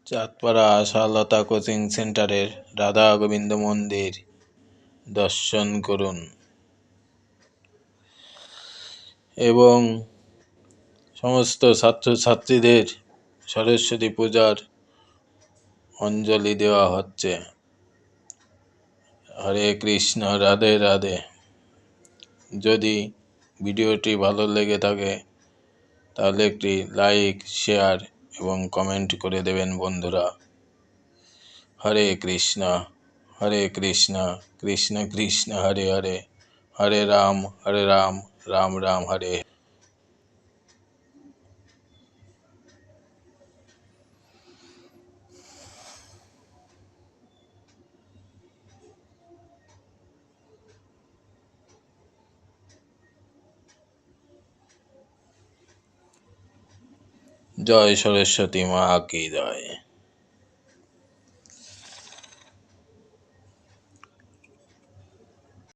Chandpara Ashalata coaching সেন্টারের রাধা গোবিন্দ মন্দির দর্শন করুন এবং সমস্ত ছাত্রছাত্রীদের সরস্বতী পূজার অঞ্জলি দেওয়া হচ্ছে। হরে কৃষ্ণ, রাধে রাধে। যদি ভিডিওটি ভালো লেগে থাকে তাহলে একটি লাইক, শেয়ার এবং কমেন্ট করে দেবেন বন্ধুরা। হরে কৃষ্ণ, কৃষ্ণ কৃষ্ণ হরে হরে, হরে রাম, রাম রাম হরে। জয় সরস্বতী মা কি জয়।